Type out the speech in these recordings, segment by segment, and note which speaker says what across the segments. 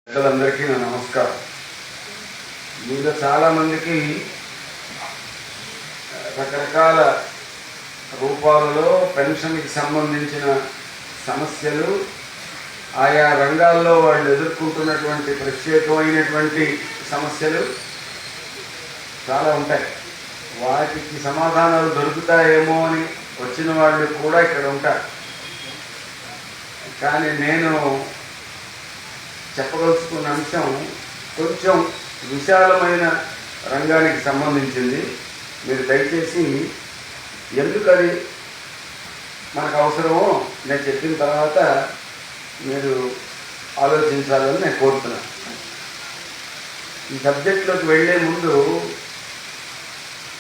Speaker 1: పెద్దలందరికీ నా నమస్కారం. మీలో చాలామందికి రకరకాల రూపాలలో పెన్షన్కి సంబంధించిన సమస్యలు, ఆయా రంగాల్లో వాళ్ళు ఎదుర్కొంటున్నటువంటి ప్రత్యేకమైనటువంటి సమస్యలు చాలా ఉంటాయి. వాటికి సమాధానాలు దొరుకుతాయేమో అని వచ్చిన వాళ్ళు కూడా ఇక్కడ ఉంటారు. కానీ నేను చెప్పదలుచుకున్న అంశం కొంచెం విశాలమైన రంగానికి సంబంధించింది. మీరు దయచేసి ఎందుకు అది మనకు అవసరమో నేను చెప్పిన తర్వాత మీరు ఆలోచించాలని నేను కోరుతున్నాను. ఈ సబ్జెక్టులోకి వెళ్ళే ముందు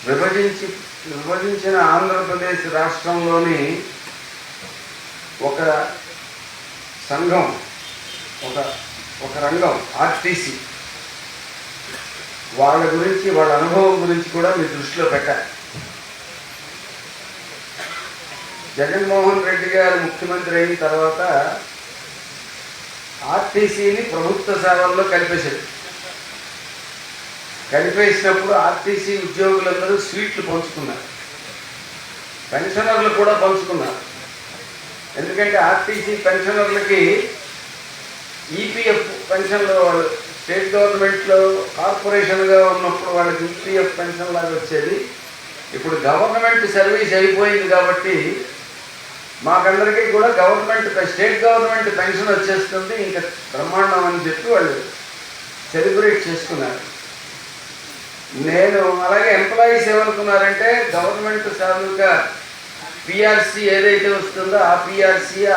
Speaker 1: విభజించిన ఆంధ్రప్రదేశ్ రాష్ట్రంలోని ఒక సంఘం, ఒక రంగం ఆర్టీసీ, వాళ్ళ గురించి, వాళ్ళ అనుభవం గురించి కూడా మీ దృష్టిలో పెట్టాలి. జగన్మోహన్ రెడ్డి గారు ముఖ్యమంత్రి అయిన తర్వాత ఆర్టీసీని ప్రభుత్వ సేవల్లో కలిపేసినప్పుడు ఆర్టీసీ ఉద్యోగులందరూ స్వీట్లు పంచుకున్నారు, పెన్షనర్లు కూడా పంచుకున్నారు. ఎందుకంటే ఆర్టీసీ పెన్షనర్లకి ఈపీఎఫ్ పెన్షన్లో వాళ్ళు స్టేట్ గవర్నమెంట్లో కార్పొరేషన్గా ఉన్నప్పుడు వాళ్ళకి ఈపీఎఫ్ పెన్షన్ లాగా వచ్చేది. ఇప్పుడు గవర్నమెంట్ సర్వీస్ అయిపోయింది కాబట్టి మాకందరికీ కూడా స్టేట్ గవర్నమెంట్ పెన్షన్ వచ్చేస్తుంది, ఇంకా బ్రహ్మాండం అని చెప్పి వాళ్ళు సెలబ్రేట్ చేసుకున్నారు. నేను అలాగే ఎంప్లాయీస్ ఏమనుకున్నారంటే గవర్నమెంట్ సార్లుగా పిఆర్సీ ఏదైతే వస్తుందో ఆ పిఆర్సీ, ఆ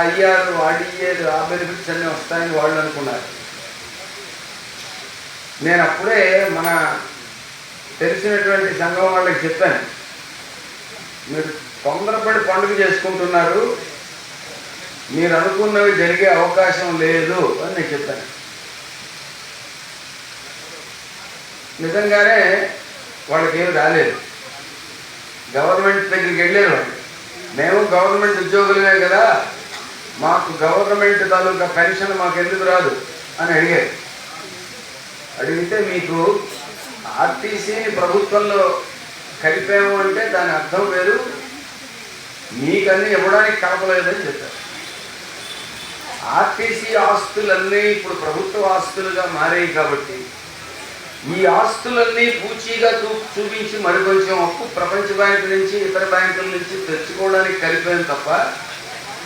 Speaker 1: ఐఆర్, ఆర్డీఏలు, ఆ బెనిఫిట్స్ అన్నీ వస్తాయని వాళ్ళు అనుకున్నారు. నేను అప్పుడే మన తెలిసినటువంటి సంఘం వాళ్ళకి చెప్పాను, మీరు తొందరపడి పండుగ చేసుకుంటున్నారు, మీరు అనుకున్నవి జరిగే అవకాశం లేదు అని నేను చెప్పాను. నిజంగానే వాళ్ళకి ఏమి రాలేదు. గవర్నమెంట్ దగ్గరికి వెళ్ళారు వాళ్ళు. మేము గవర్నమెంట్ ఉద్యోగులమే కదా, మాకు గవర్నమెంట్ తాలూకా పెన్షన్ మాకు ఎందుకు రాదు అని అడిగారు. అడిగితే మీకు ఆర్టీసీని ప్రభుత్వంలో కలిపాము అంటే దాని అర్థం వేరు, మీకన్నీ ఇవ్వడానికి కలపలేదని చెప్పారు. ఆర్టీసీ ఆస్తులన్నీ ఇప్పుడు ప్రభుత్వ ఆస్తులుగా మారాయి కాబట్టి ఈ ఆస్తులన్నీ పూచీగా చూపించి మరికొంచెం అప్పు ప్రపంచ బ్యాంకు నుంచి, ఇతర బ్యాంకుల నుంచి తెచ్చుకోవడానికి కలిపాను తప్ప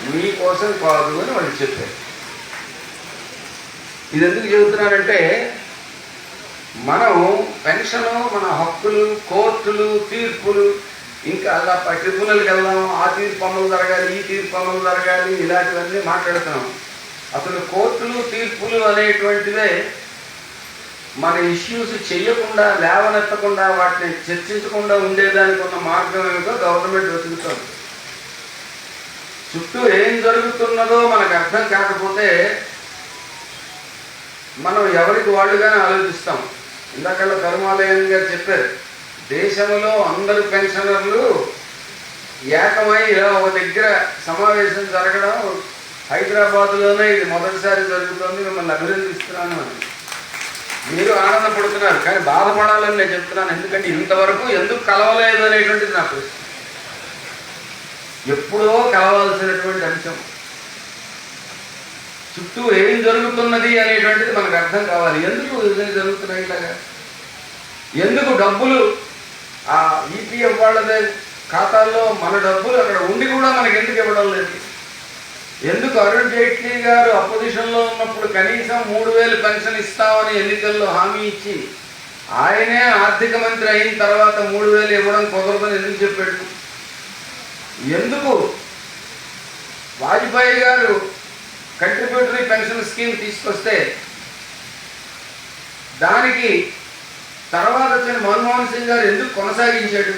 Speaker 1: మీకోసం కాదు అని వాళ్ళు చెప్పారు. ఇది ఎందుకు చెబుతున్నానంటే మనం పెన్షను, మన హక్కులు, కోర్టులు, తీర్పులు, ఇంకా అలా ట్రిబ్యునల్కి వెళ్దాం, ఆ తీర్పు అమలు జరగాలి, ఈ తీర్పు అమలు జరగాలి, ఇలాంటివన్నీ మాట్లాడుతున్నాం. అసలు కోర్టులు, తీర్పులు అనేటువంటివే మన ఇష్యూస్ చేయకుండా, లేవనెత్తకుండా, వాటిని చర్చించకుండా ఉండేదానికి ఉన్న మార్గం ఏమిటో గవర్నమెంట్ వెతుకుతుంది. చుట్టూ ఏం జరుగుతున్నదో మనకు అర్థం కాకపోతే మనం ఎవరికి వాళ్ళుగానే ఆలోచిస్తాం. ఇందాకల్లా కరుమాలయన్ గారు చెప్పారు, దేశంలో అందరు పెన్షనర్లు ఏకమై ఇలా ఒక దగ్గర సమావేశం జరగడం హైదరాబాద్లోనే ఇది మొదటిసారి జరుగుతుంది, మిమ్మల్ని అభినందిస్తున్నాను అని. మీరు ఆనందపడుతున్నారు, కానీ బాధపడాలని నేను చెప్తున్నాను. ఎందుకంటే ఇంతవరకు ఎందుకు కలవలేదు అనేటువంటిది నా ప్రశ్న. ఎప్పుడో కలవాల్సినటువంటి అంశం. చుట్టూ ఏం జరుగుతున్నది అనేటువంటిది మనకు అర్థం కావాలి. ఎందుకు జరుగుతున్నాయి ఇలాగా? ఎందుకు డబ్బులు ఆ ఈపీఎఫ్ వాళ్ళదే ఖాతాల్లో మన డబ్బులు అక్కడ ఉండి కూడా మనకి ఎందుకు ఇవ్వడం లేదు? ఎందుకు అరుణ్ జైట్లీ గారు అపోజిషన్లో ఉన్నప్పుడు కనీసం 3,000 పెన్షన్ ఇస్తామని ఎన్నికల్లో హామీ ఇచ్చి ఆయనే ఆర్థిక మంత్రి అయిన తర్వాత 3,000 ఇవ్వడం కుదరదని ఎందుకు చెప్పాడు? ఎందుకు వాజ్పేయి గారు కంట్రిబ్యూటరీ పెన్షన్ స్కీమ్ తీసుకొస్తే దానికి తర్వాత వచ్చిన మన్మోహన్ సింగ్ గారు ఎందుకు కొనసాగించాడు?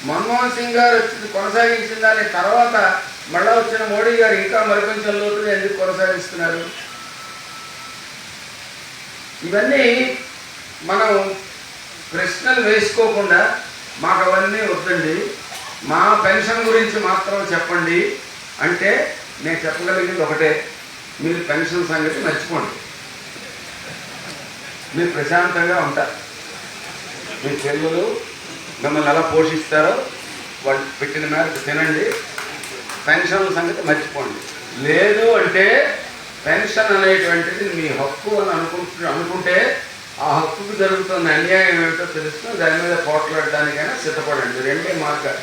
Speaker 1: మన్మోహన్ సింగ్ గారు వచ్చి కొనసాగించిన దాని తర్వాత మళ్ళా వచ్చిన మోడీ గారు ఇంకా మరికొంచెం లోతుగా ఎందుకు కొనసాగిస్తున్నారు? ఇవన్నీ మనం ప్రశ్నలు వేసుకోకుండా మాకు అవన్నీ వద్దండి, మా పెన్షన్ గురించి మాత్రం చెప్పండి అంటే నేను చెప్పగలిగింది ఒకటే, మీరు పెన్షన్ సంగతి మర్చిపోండి. మీరు ప్రశాంతంగా ఉంటారు. మీ పిల్లలు మిమ్మల్ని ఎలా పోషిస్తారో వాళ్ళు పెట్టిన మేరకు తినండి. పెన్షన్ల సంగతి మర్చిపోండి. లేదు అంటే పెన్షన్ అనేటువంటిది మీ హక్కు అని అనుకుంటే ఆ హక్కుకు జరుగుతున్న అన్యాయం ఏమిటో తెలుసుకుని దాని మీద పోట్లాడడానికైనా సిద్ధపడండి. రెండే మార్గాలు.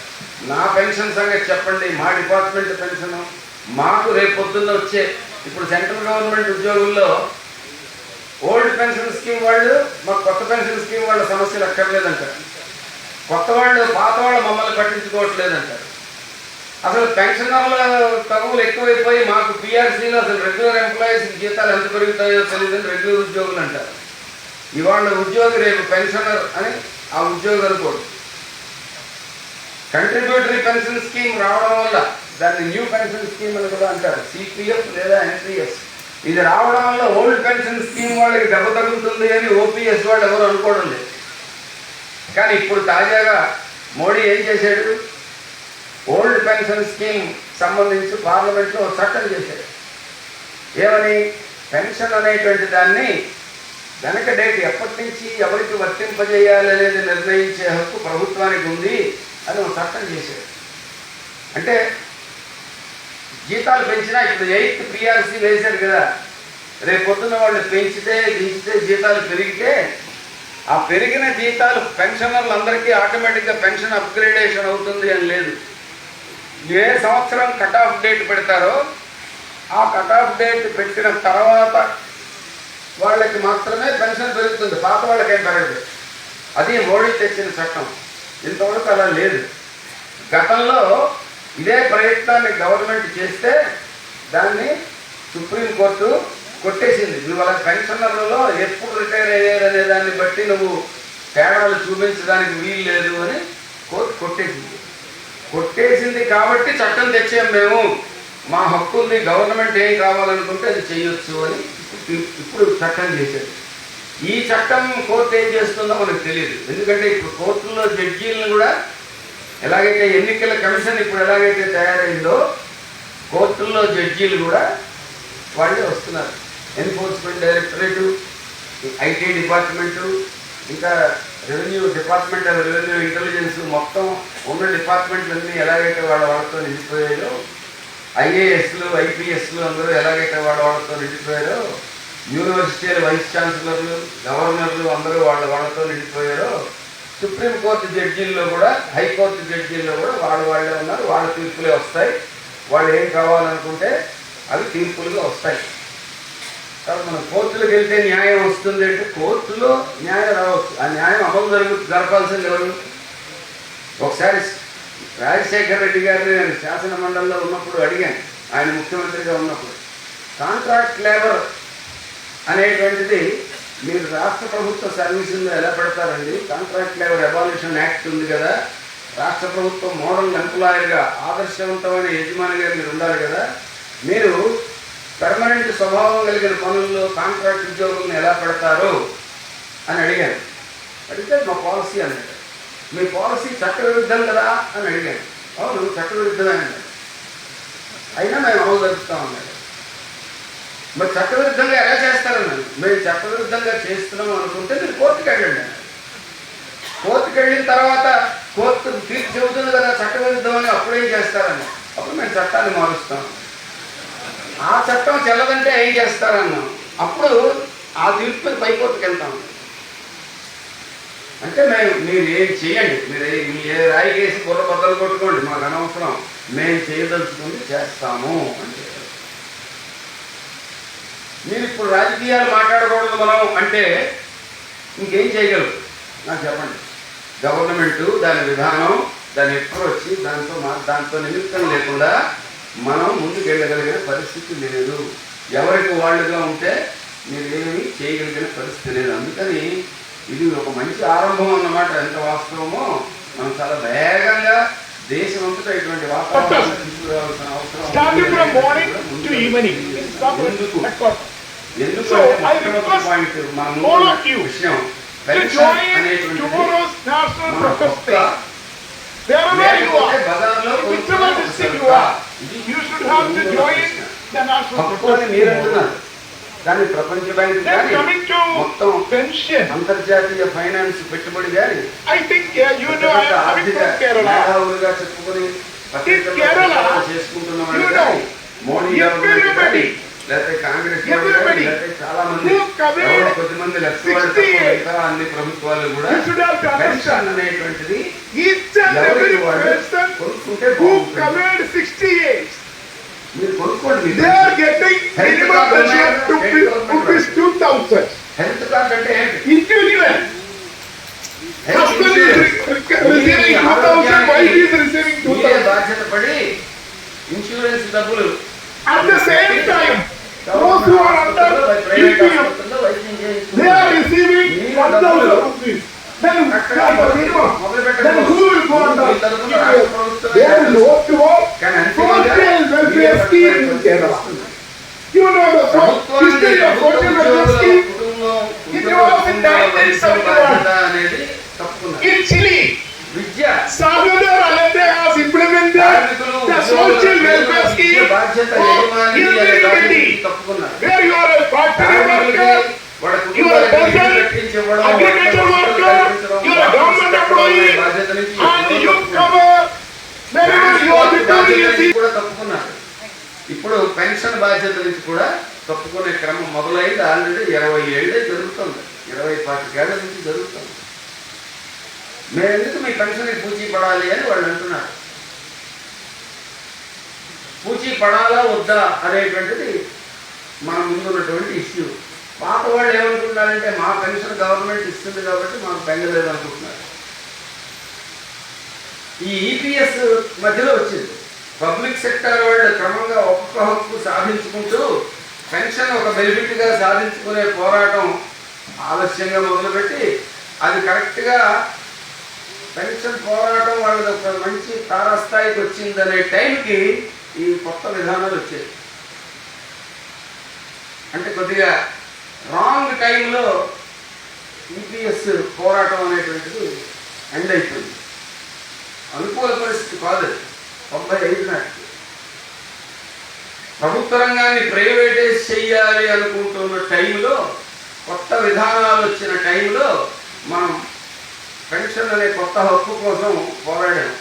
Speaker 1: నా పెన్షన్ సంగతి చెప్పండి. మా డిపార్ట్మెంట్ పెన్షన్ మాకు రేపు పొద్దున్న వచ్చే ఇప్పుడు సెంట్రల్ గవర్నమెంట్ ఉద్యోగుల్లో ఓల్డ్ పెన్షన్ స్కీమ్ వాళ్ళు మాకు కొత్త పెన్షన్ స్కీమ్ వాళ్ళ సమస్యలు అక్కర్లేదంటారు. కొత్త వాళ్ళు పాత వాళ్ళు మమ్మల్ని పట్టించుకోవట్లేదంటారు. అసలు పెన్షనర్ల తగులు ఎక్కువైపోయి మాకు పిఆర్సీలో అసలు రెగ్యులర్ ఎంప్లాయీస్ జీతాలు ఎంత పెరుగుతాయో తెలియదని రెగ్యులర్ ఉద్యోగులు అంటారు. ఇవాళ ఉద్యోగి రేపు పెన్షనర్ అని ఆ ఉద్యోగి అనుకోడు. కంట్రిబ్యూటరీ పెన్షన్ స్కీమ్ రావడం వల్ల దాన్ని న్యూ పెన్షన్ స్కీమ్ అని కూడా అంటారు. సిపిఎఫ్ లేదా ఎన్పిఎస్. ఇది రావడం వల్ల ఓల్డ్ పెన్షన్ స్కీమ్ వాళ్ళకి దెబ్బ తగ్గుతుంది అని ఓపీఎస్ వాళ్ళు ఎవరు అనుకోవడం లేదు. కానీ ఇప్పుడు తాజాగా మోడీ ఏం చేశాడు? ఓల్డ్ పెన్షన్ స్కీమ్ సంబంధించి పార్లమెంట్లో చట్టం చేశాడు. ఏమని? పెన్షన్ అనేటువంటి దాన్ని వెనక డేట్ ఎప్పటి నుంచి ఎవరికి వర్తింపజేయాలి అనేది నిర్ణయించే హక్కు ప్రభుత్వానికి ఉంది అని ఒక చట్టం చేశాడు. అంటే జీతాలు పెంచినా ఇప్పుడు 8th పిఆర్సీ వేశారు కదా, రేపు పొద్దున్న వాళ్ళు పెంచితే జీతాలు పెరిగితే ఆ పెరిగిన జీతాలు పెన్షనర్లందరికీ ఆటోమేటిక్గా పెన్షన్ అప్గ్రేడేషన్ అవుతుంది అని లేదు. ఏ సంవత్సరం కట్ ఆఫ్ డేట్ పెడతారో ఆ కట్ ఆఫ్ డేట్ పెట్టిన తర్వాత వాళ్ళకి మాత్రమే పెన్షన్ పెరుగుతుంది, పాత వాళ్ళకేం పెరగదు. అది మోడీ తెచ్చిన చట్టం. ఇంతవరకు అలా లేదు. గతంలో ఇదే ప్రయత్నాన్ని గవర్నమెంట్ చేస్తే దాన్ని సుప్రీంకోర్టు కొట్టేసింది. నువ్వు వాళ్ళ పెన్షనర్లలో ఎప్పుడు రిటైర్ అయ్యారు అనే దాన్ని బట్టి నువ్వు తేడాలు చూపించడానికి వీలు లేదు అని కోర్టు కొట్టేసింది. కాబట్టి చట్టం తెచ్చాం మేము, మా హక్కు ఉంది, గవర్నమెంట్ ఏం కావాలనుకుంటే అది చేయొచ్చు అని ఇప్పుడు చట్టం చేశారు. ఈ చట్టం కోర్టు ఏం చేస్తుందో మనకు తెలియదు. ఎందుకంటే ఇప్పుడు కోర్టుల్లో జడ్జీలను కూడా ఎలాగైతే ఎన్నికల కమిషన్ ఇప్పుడు ఎలాగైతే తయారైందో కోర్టుల్లో జడ్జీలు కూడా వాళ్ళే వస్తున్నారు. ఎన్ఫోర్స్మెంట్ డైరెక్టరేటు, ఐటీ డిపార్ట్మెంటు, ఇంకా రెవెన్యూ డిపార్ట్మెంట్, రెవెన్యూ ఇంటెలిజెన్స్, మొత్తం ఉన్న డిపార్ట్మెంట్లన్నీ ఎలాగైతే వాళ్ళతో నిలిచిపోయాయో, ఐఏఎస్లు ఐపీఎస్లు అందరూ ఎలాగైతే వాళ్ళతో నిలిచిపోయారో, యూనివర్సిటీల వైస్ ఛాన్సలర్లు గవర్నర్లు అందరూ వాళ్ళతో నిలిచిపోయారో, సుప్రీంకోర్టు జడ్జీల్లో కూడా హైకోర్టు జడ్జీల్లో కూడా వాళ్ళే ఉన్నారు. వాళ్ళ తీర్పులే వస్తాయి. వాళ్ళు ఏం కావాలనుకుంటే అవి తీర్పులుగా వస్తాయి. కాబట్టి మనం కోర్టులకు వెళ్తే న్యాయం వస్తుంది అంటే కోర్టులో న్యాయం రావచ్చు. ఆ న్యాయం అమలు జరపాల్సింది ఎవరు? ఒకసారి రాజశేఖర రెడ్డి గారిని నేను శాసన మండలిలో ఉన్నప్పుడు అడిగాను, ఆయన ముఖ్యమంత్రిగా ఉన్నప్పుడు. కాంట్రాక్ట్ లేబర్ అనేటువంటిది మీరు రాష్ట్ర ప్రభుత్వ సర్వీసుల్లో ఎలా పెడతారండి? కాంట్రాక్ట్ లేబర్ అబాలిషన్ యాక్ట్ ఉంది కదా, రాష్ట్ర ప్రభుత్వం మోడల్ ఎంప్లాయర్గా ఆదర్శవంతమైన యజమానిగా మీరు ఉండాలి కదా, మీరు పర్మనెంట్ స్వభావం కలిగిన పనుల్లో కాంట్రాక్ట్ ఉద్యోగులను ఎలా పెడతారు అని అడిగాను. అడిగితే మా పాలసీ అన్నాడు. మీ పాలసీ చట్టవిరుద్ధం కదా అని అడిగాను. అవును చట్టవిరుద్ధమే అన్నాడు. అయినా మేము అమలు జరుపుతామన్నాడు. మరి చట్టవిరుద్ధంగా ఎలా చేస్తారన్నాడు. మేము చట్టవిరుద్ధంగా చేస్తున్నాం అనుకుంటే మీరు కోర్టుకు వెళ్ళండి అన్నాడు. కోర్టుకు వెళ్ళిన తర్వాత కోర్టు తీర్పు చెబుతుంది కదా చట్టవిరుద్ధం అని, అప్పుడేం చేస్తారన్నా? అప్పుడు మేము చట్టాన్ని మారుస్తాం. ఆ చట్టం చెల్లదంటే ఏం చేస్తారన్నాం. అప్పుడు ఆ తీర్పుని పైకోర్టుకు వెళ్తాం. అంటే మీరు ఏం చేయండి, మీరు ఏ రాయి కేసి బుర్ర బద్దలు కొట్టుకోండి, మాకు అనవసరం, మేము చేయదలుచుకుంది చేస్తాము అంటే. మీరు ఇప్పుడు రాజకీయాలు మాట్లాడకూడదు మనం అంటే ఇంకేం చేయగలరు నాకు చెప్పండి. గవర్నమెంటు దాని విధానం, దాని అప్రోచ్, దాంతో నిమిత్తం లేకుండా మనం ముందుకు వెళ్ళగలిగిన పరిస్థితి లేదు. ఎవరికి వాళ్ళుగా ఉంటే మీరు ఏమీ చేయగలిగిన పరిస్థితి లేదు. అందుకని ఇది ఒక మంచి ఆరంభం అన్నమాట. ఎంత వాస్తవమో మనం చాలా వేగంగా దేశమంతటా ఇటువంటి వాతావరణం తీసుకురావాల్సిన అవసరం. ఎందుకంటే పాయింట్ మనం విషయం బజార్లో మీరంటున్నారు కానీ ప్రపంచ బ్యాంక్
Speaker 2: Then
Speaker 1: కానీ
Speaker 2: coming to
Speaker 1: మొత్తం
Speaker 2: pension,
Speaker 1: అంతర్జాతీయ ఫైనాన్స్ పెట్టుబడి కానీ
Speaker 2: I think you know I am coming
Speaker 1: ఆర్థిక
Speaker 2: from Kerala.
Speaker 1: మేధావులుగా చెప్పుకొని
Speaker 2: Kerala,
Speaker 1: చేసుకుంటున్న
Speaker 2: you
Speaker 1: వాళ్ళు
Speaker 2: know,
Speaker 1: కానీ మోడీ గవర్నమెంట్ కానీ
Speaker 2: everybody,
Speaker 1: లేకపోతే కాంగ్రెస్ వాళ్ళు కానీ
Speaker 2: everybody
Speaker 1: లేకపోతే చాలా మంది
Speaker 2: who covered
Speaker 1: ఎవరో కొద్దిమంది లక్ష వాళ్ళు
Speaker 2: 60
Speaker 1: తప్ప మిగతా అన్ని ప్రభుత్వాలు కూడా
Speaker 2: you should have to
Speaker 1: pension
Speaker 2: understand,
Speaker 1: అనేటువంటిది
Speaker 2: each and every
Speaker 1: ఎవరికి వాళ్ళు
Speaker 2: person
Speaker 1: కొనుక్కుంటే
Speaker 2: who
Speaker 1: బాగుంటుంది.
Speaker 2: covered 60 years,
Speaker 1: మీరు కొనుక్కోండి
Speaker 2: they are getting minimum pension to rupees 2,000.
Speaker 1: Health card అంటే ఏంటి?
Speaker 2: Individual.
Speaker 1: Health
Speaker 2: Husband
Speaker 1: insurance.
Speaker 2: is receiving 2,000, wife is receiving
Speaker 1: మీరే
Speaker 2: 2,000.
Speaker 1: బాధ్యత పడి ఇన్సూరెన్స్ డబ్బులు
Speaker 2: At the same time, those who are under
Speaker 1: private
Speaker 2: EPF,
Speaker 1: హాస్పిటల్లో వైద్యం
Speaker 2: they are
Speaker 1: చేయించుకుంటారు.
Speaker 2: receiving 1,000 rupees. Then then who will go under EPF? There is no to work. Social welfare scheme in Kerala. You know the history of social welfare scheme? It was in 1971
Speaker 1: అనేది తప్పుకున్నారు.
Speaker 2: in Chile.
Speaker 1: Vidya
Speaker 2: Salvador Allende has implemented the social welfare scheme
Speaker 1: బాధ్యత
Speaker 2: for
Speaker 1: యజమాని అనే
Speaker 2: everybody.
Speaker 1: బాధ్యతని తప్పుకున్నారు.
Speaker 2: Where you are a factory worker, you are a person, agriculture worker, you are a government employee, and you cover wherever you are becoming
Speaker 1: కూడా తప్పుకున్నారు. ఇప్పుడు pension బాధ్యత నుంచి కూడా తప్పుకునే క్రమం మొదలైంది. ఆల్రెడీ 20 ఏళ్ళే జరుగుతుంది, 25 ఏళ్ల నుంచి జరుగుతుంది. మేము ఎందుకు మీ పెన్షన్ పూచీ పడాలి అని వాళ్ళు అంటున్నారు. పూచీ పడాలా వద్దా అనేటువంటిది మన ముందున్నటువంటి ఇష్యూ. పాత వాళ్ళు ఏమనుకుంటున్నారంటే మా పెన్షన్ గవర్నమెంట్ ఇస్తుంది కాబట్టి మాకు బెంగలేదు అనుకుంటున్నారు. ఈ ఈపీఎస్ మధ్యలో వచ్చింది. పబ్లిక్ సెక్టర్ వాళ్ళు క్రమంగా ఒక్కొక్క హక్కు సాధించుకుంటూ పెన్షన్ ఒక బెనిఫిట్గా సాధించుకునే పోరాటం ఆలస్యంగా మొదలుపెట్టి అది కరెక్ట్గా పెన్షన్ పోరాటం వాళ్ళది ఒక మంచి తారాస్థాయికి వచ్చిందనే టైంకి ఈ కొత్త విధానాలు వచ్చాయి. అంటే కొద్దిగా రాంగ్ టైంలో ఈపీఎస్ పోరాటం అనేటువంటిది ఎండ్ అయిపోయింది. అనుకూల పరిస్థితి కాదు. 95 నాటికి ప్రభుత్వ రంగాన్ని ప్రైవేటైజ్ చేయాలి అనుకుంటున్న టైంలో, కొత్త విధానాలు వచ్చిన టైంలో మనం పెన్షన్ అనే కొత్త హక్కు కోసం పోరాడాం.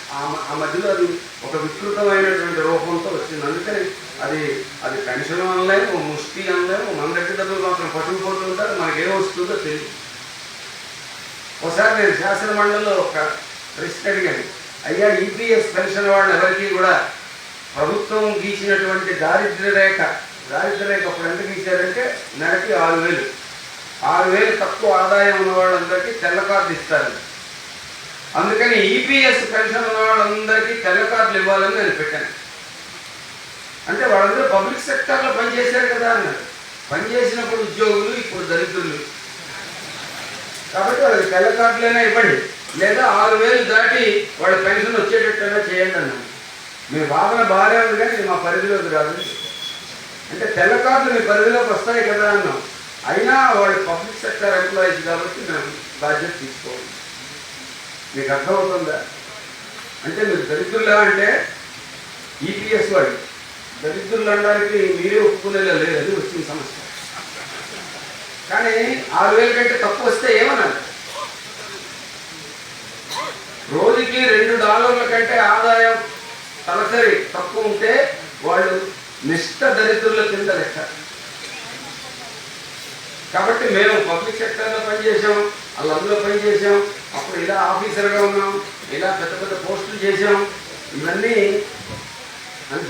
Speaker 1: ఆ మధ్యలో అది ఒక వికృతమైనటువంటి రూపంతో వచ్చింది. అందుకని అది పెన్షన్ అనలేము, ముష్టి అనలేము. మన దగ్గర డబ్బులు మాత్రం పట్టుకుపోతూ ఉంటారు, మనకేం వస్తుందో తెలియదు. ఒకసారి నేను శాసన మండలిలో ఒక ప్రశ్న అడిగాను, అయ్యా ఈపీఎస్ పెన్షన్ వాళ్ళు ఎవరికి కూడా ప్రభుత్వం గీసినటువంటి దారిద్ర్య రేఖ అప్పుడు ఎంత గీశారంటే నెలకి 6,000 తక్కువ ఆదాయం ఉన్న వాళ్ళందరికీ తెల్ల కార్డు ఇస్తారు. అందుకని ఈపీఎస్ పెన్షన్ ఉన్న వాళ్ళందరికీ తెల్ల కార్డులు ఇవ్వాలని నేను పెట్టాను. అంటే వాళ్ళందరూ పబ్లిక్ సెక్టర్లో పనిచేశారు కదా అన్నారు. పనిచేసినప్పుడు ఉద్యోగులు, ఇప్పుడు దరిద్రులు. కాబట్టి వాళ్ళకి తెల్ల కార్డులైనా ఇవ్వండి, లేదా 6,000 దాటి వాళ్ళ పెన్షన్ వచ్చేటట్టైనా చేయండి అన్నాను. మీ వాదన బాగానే ఉంది కానీ ఇది మా పరిధిలోకి రాదు. అంటే తెల్ల కార్డులు మీ పరిధిలోకి వస్తాయి కదా అన్నాం. అయినా వాళ్ళు పబ్లిక్ సెక్టర్ ఎంప్లాయీస్ కాబట్టి మేము బాధ్యత తీసుకోవాలి. మీకు అర్థమవుతుందా? అంటే మీరు దరిద్రులా అంటే ఈపీఎస్ వాళ్ళు దరిద్రులు అనడానికి మీరే ఒప్పుకునేలా లేదు, అది వచ్చిన సమస్య. కానీ 6,000 కంటే తక్కువ వస్తే ఏమన్నారు? రోజుకి $2 కంటే ఆదాయం తలసరి తక్కువ ఉంటే వాళ్ళు నిష్ఠ దరిద్రుల కింద లెక్క. కాబట్టి మేము పబ్లిక్ సెక్టర్లో పనిచేసాం, అందులో పనిచేసాం. అప్పుడు ఇలా ఆఫీసర్గా ఉన్నాం, ఇలా పెద్ద పెద్ద పోస్టులు చేసాం. ఇవన్నీ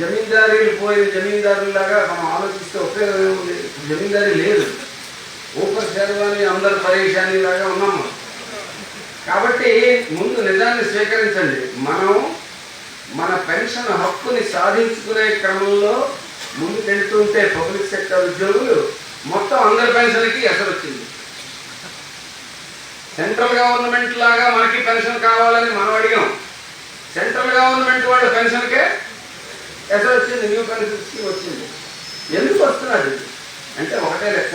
Speaker 1: జమీందారీలు పోయిన జమీందారులాగా మనం ఆలోచిస్తే ఉపయోగం లేదు. జమీందారీ లేదు, ఊపర్ శర్వాణి అందరు పరేషాని లాగా ఉన్నాము. కాబట్టి ముందు నిజాన్ని స్వీకరించండి. మనం మన పెన్షన్ హక్కుని సాధించుకునే క్రమంలో ముందుకెళ్తుంటే పబ్లిక్ సెక్టర్ ఉద్యోగులు మొత్తం అందరి పెన్షన్కి ఎసరు వచ్చింది. సెంట్రల్ గవర్నమెంట్ లాగా మనకి పెన్షన్ కావాలని మనం అడిగాం. సెంట్రల్ గవర్నమెంట్ వాళ్ళ పెన్షన్కే ఎసరు వచ్చింది, న్యూ పెన్షన్ స్కీమ్ వచ్చింది. ఎందుకు వస్తున్నది అంటే ఒకటే లెక్క,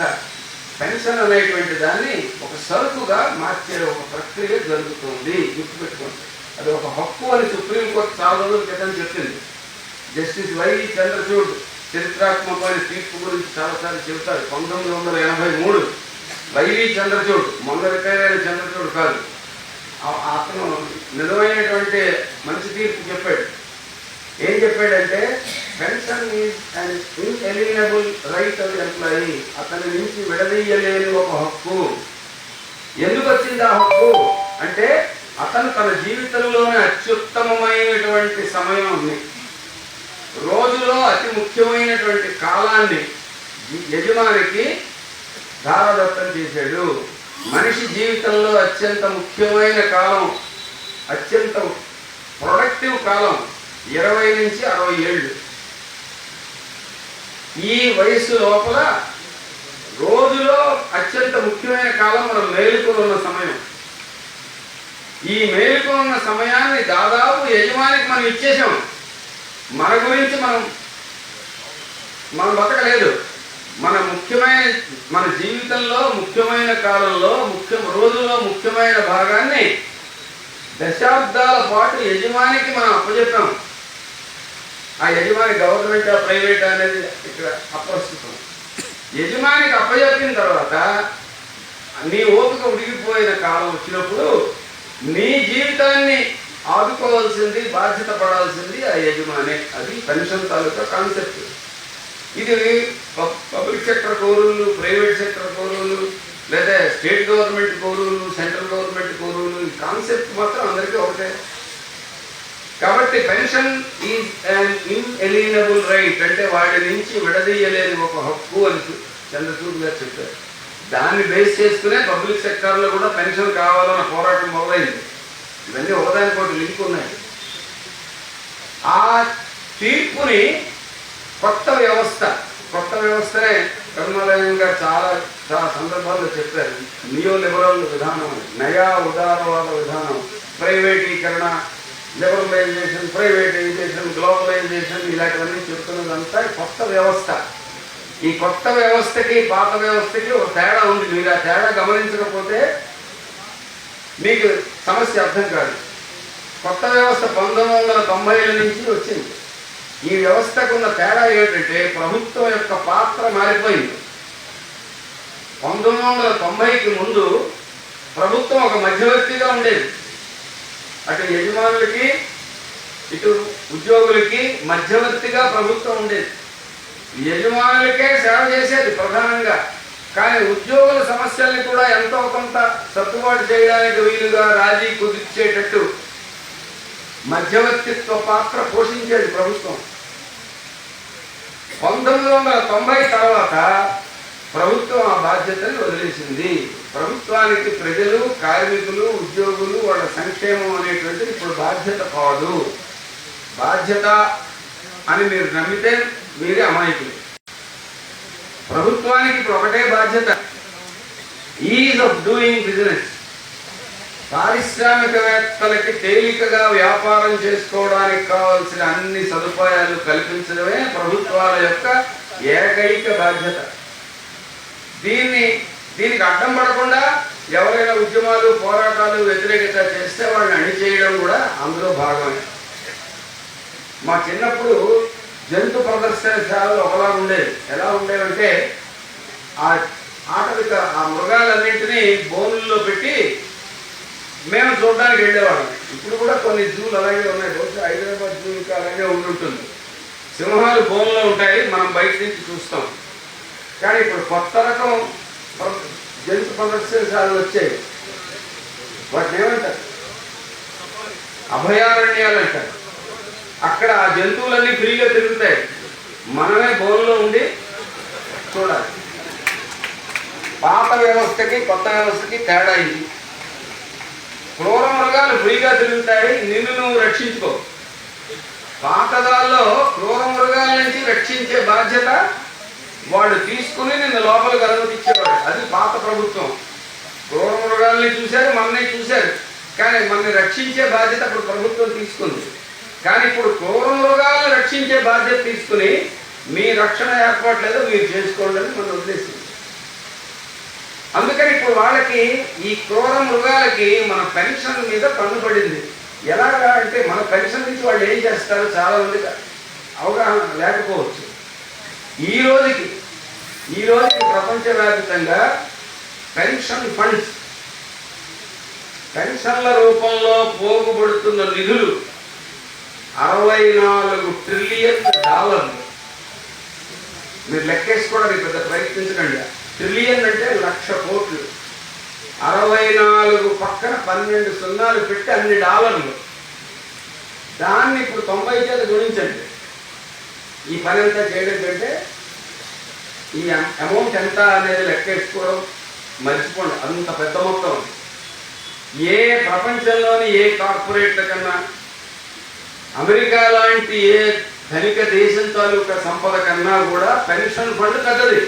Speaker 1: పెన్షన్ అనేటువంటి దాన్ని ఒక సరుకుగా మార్చే ఒక ప్రక్రియ జరుగుతుంది. గుర్తుపెట్టుకోండి, అది ఒక హక్కు అని సుప్రీంకోర్టు చాలా రోజుల క్రితం చెప్పింది. జస్టిస్ వై చంద్రచూడ్ చరిత్రాత్మకమైన తీర్పు గురించి చాలాసార్లు చెబుతారు. 1983 వైవి చంద్రచూడ్, మొన్న రిటైర్ అయిన చంద్రచూడ్ కాదు, అతను నిజమైనటువంటి మంచి తీర్పు చెప్పాడు. ఏం చెప్పాడంటే pension is an ineligible right of employee. అతని నుంచి విడదీయలేని ఒక హక్కు. ఎందుకు వచ్చింది ఆ హక్కు అంటే అతను తన జీవితంలోనే అత్యుత్తమమైనటువంటి సమయాన్ని, రోజులో అతి ముఖ్యమైనటువంటి కాలాన్ని యజమానికి దారదత్తం చేశాడు. మనిషి జీవితంలో అత్యంత ముఖ్యమైన కాలం, అత్యంత ప్రొడక్టివ్ కాలం 20 నుంచి 60 ఏళ్ళు. ఈ వయసు లోపల రోజులో అత్యంత ముఖ్యమైన కాలం మనం మేలుకొని ఉన్న సమయం. ఈ మేలుకొని ఉన్న సమయాన్ని దాదాపు యజమానికి మనం ఇచ్చేసాం. మన గురించి మనం బతకలేదు. మన జీవితంలో ముఖ్యమైన కాలంలో రోజులో ముఖ్యమైన భాగాన్ని దశాబ్దాల పాటు యజమానికి మనం అప్పచెప్పాం. ఆ యజమాని గవర్నమెంట్ ప్రైవేట్ అనేది ఇక్కడ అప్రస్తుతం. యజమానికి అప్పచెప్పిన తర్వాత నీ ఓపిక ఉడిగిపోయిన కాలం వచ్చినప్పుడు నీ జీవితాన్ని ఆదుకోవాల్సింది, బాధ్యత పడాల్సింది ఆ యజమానే. అది పెన్షన్ తాలూకా కాన్సెప్ట్. ఇది పబ్లిక్ సెక్టర్ కోరులు, ప్రైవేట్ సెక్టర్ కోరులు, లేదా స్టేట్ గవర్నమెంట్ కోరులు, సెంట్రల్ గవర్నమెంట్ కోరులు, ఈ కాన్సెప్ట్ మాత్రం అందరికీ ఒకటే. కాబట్టి pension is an ineligible right అంటే వాడి నుంచి విడదీయలేని ఒక హక్కు అని చంద్రచూడ్ గారు చెప్పారు. దాన్ని బేస్ చేసుకునే పబ్లిక్ సెక్టార్లో కూడా పెన్షన్ కావాలన్న పోరాటం మొదలైంది. ఇవన్నీ ఒకదానికోటి లింక్ ఉన్నాయి. ఆ తీర్పుని కొత్త వ్యవస్థనే కరుణాలయం గారు చాలా సందర్భాల్లో చెప్పారు. నియో లిబరల్ విధానం, నయా ఉదారవాద విధానం, ప్రైవేటీకరణ, లిబరలైజేషన్, ప్రైవేటైజేషన్, గ్లోబలైజేషన్, ఇలాంటివన్నీ చెప్తున్నదంతా కొత్త వ్యవస్థ. ఈ కొత్త వ్యవస్థకి పాత వ్యవస్థకి ఒక తేడా ఉంది. మీరు ఆ తేడా గమనించకపోతే మీకు సమస్య అర్థం కాదు. కొత్త వ్యవస్థ 1990ల నుంచి వచ్చింది. ఈ వ్యవస్థకు ఉన్న తేడా ఏమిటంటే ప్రభుత్వం యొక్క పాత్ర మారిపోయింది. 1990కి ముందు ప్రభుత్వం ఒక మధ్యవర్తిగా ఉండేది. అటు యజమానులకి ఇటు ఉద్యోగులకి మధ్యవర్తిగా ప్రభుత్వం ఉండేది. యజమానులకే సేవ చేసేది ప్రధానంగా. కానీ ఉద్యోగుల సమస్యల్ని కూడా ఎంతో కొంత సర్దుబాటు చేయడానికి వీలుగా రాజీ కుదిర్చేటట్టు మధ్యవర్తిత్వ పాత్ర పోషించేది ప్రభుత్వం. 1990 తర్వాత ప్రభుత్వం ఆ బాధ్యతని వదిలేసింది. ప్రభుత్వానికి ప్రజలు, కార్మికులు, ఉద్యోగులు, వాళ్ళ సంక్షేమం అనేటువంటిది ఇప్పుడు బాధ్యత కాదు. బాధ్యత అని మీరు నమ్మితే మీరే అమాయకులు. ప్రభుత్వానికి ఇప్పుడు ఒకటే బాధ్యత, ఈజ్ ఆఫ్ డూయింగ్ బిజినెస్. పారిశ్రామికవేత్తలకి తేలికగా వ్యాపారం చేసుకోవడానికి కావాల్సిన అన్ని సదుపాయాలు కల్పించడమే ప్రభుత్వాల యొక్క ఏకైక బాధ్యత. దీనికి అడ్డం పడకుండా ఎవరైనా ఉద్యమాలు, పోరాటాలు, వ్యతిరేకత చేస్తే వాళ్ళని అణిచేయడం కూడా అందులో భాగమే. మా చిన్నప్పుడు జంతు ప్రదర్శనశాలలు ఒకలా ఉండేవి. ఎలా ఉండేవంటే ఆ మృగాలన్నింటినీ బోనుల్లో పెట్టి మేము చూడడానికి వెళ్ళేవాళ్ళం. ఇప్పుడు కూడా కొన్ని జూలు అలాగే ఉన్నాయి. బహుశా హైదరాబాద్ జూకి అలాగే ఉండుంటుంది. సింహాలు బోన్లో ఉంటాయి, మనం బయట నుంచి చూస్తాం. కానీ ఇప్పుడు కొత్త రకం జంతు ప్రదర్శనశాలలు వచ్చాయి. వాటిని ఏమంటారు? అభయారణ్యాలు అంటారు. అక్కడ ఆ జంతువులన్నీ ఫ్రీగా తిరుగుతాయి. మనమే బోన్లో ఉండి చూడాలి. పాత వ్యవస్థకి కొత్త వ్యవస్థకి తేడా ఇది. క్రూర మృగాలు ఫ్రీగా తిరుగుతాయి, నిన్ను నువ్వు రక్షించుకో. పాతదాల్లో క్రూర మృగాల నుంచి రక్షించే బాధ్యత వాడు తీసుకుని నిన్ను లోపలికి అనుమతించేవాడు. అది పాత ప్రభుత్వం. క్రూర మృగాల్ని చూశారు, మనల్ని చూశారు, కానీ మనల్ని రక్షించే బాధ్యత అప్పుడు ప్రభుత్వం తీసుకుంది. కానీ ఇప్పుడు క్రూర మృగాలను రక్షించే బాధ్యత తీసుకుని మీ రక్షణ ఏర్పాట్లేదో మీరు చేసుకోండి అని మన ఉద్దేశం. అందుకని ఇప్పుడు వాళ్ళకి ఈ క్రూర మృగాలకి మన పెన్షన్ మీద పన్ను పడింది. ఎలాగా అంటే మన పెన్షన్ నుంచి వాళ్ళు ఏం చేస్తారు చాలా మందికి అవగాహన లేకపోవచ్చు. ఈ రోజుకి ప్రపంచవ్యాప్తంగా పెన్షన్ ఫండ్స్, పెన్షన్ల రూపంలో పోగుబడుతున్న నిధులు $64 ట్రిలియన్. మీరు లెక్కేసుకోవడానికి పెద్ద ప్రయత్నించకండి. ట్రిలియన్ అంటే 1,00,000 కోట్లు. 64 పక్కన 12 సున్నాలు పెట్టి అన్ని డాలర్లు. దాన్ని ఇప్పుడు 90 చేత గుణించండి. ఈ పని అంతా చేయడం కంటే ఈ అమౌంట్ ఎంత అనేది లెక్కేసుకోవడం మర్చిపోండి. అంత పెద్ద మొత్తం. ఏ ప్రపంచంలోని ఏ కార్పొరేట్ల కన్నా, అమెరికా లాంటి ఏ ధనిక దేశం తాలూకా సంపద కన్నా కూడా పెన్షన్ ఫండ్ పెద్దది.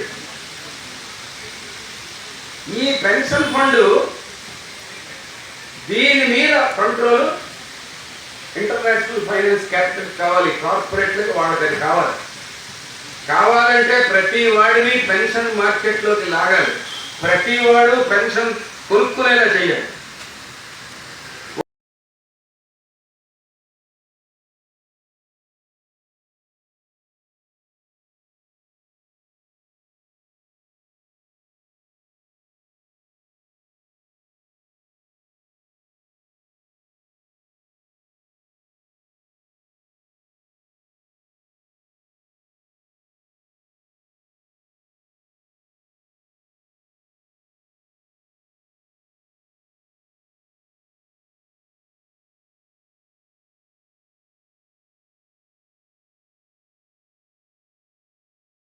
Speaker 1: ఈ పెన్షన్ ఫండ్ దీని మీద కంట్రోల్ ఇంటర్నేషనల్ ఫైనాన్స్ క్యాపిటల్ కావాలి. కార్పొరేట్లకు వాళ్ళకి కావాలంటే ప్రతి వాడిని పెన్షన్ మార్కెట్లోకి లాగాలి. ప్రతి వాడు పెన్షన్ కొనుక్కునేలా చేయాలి.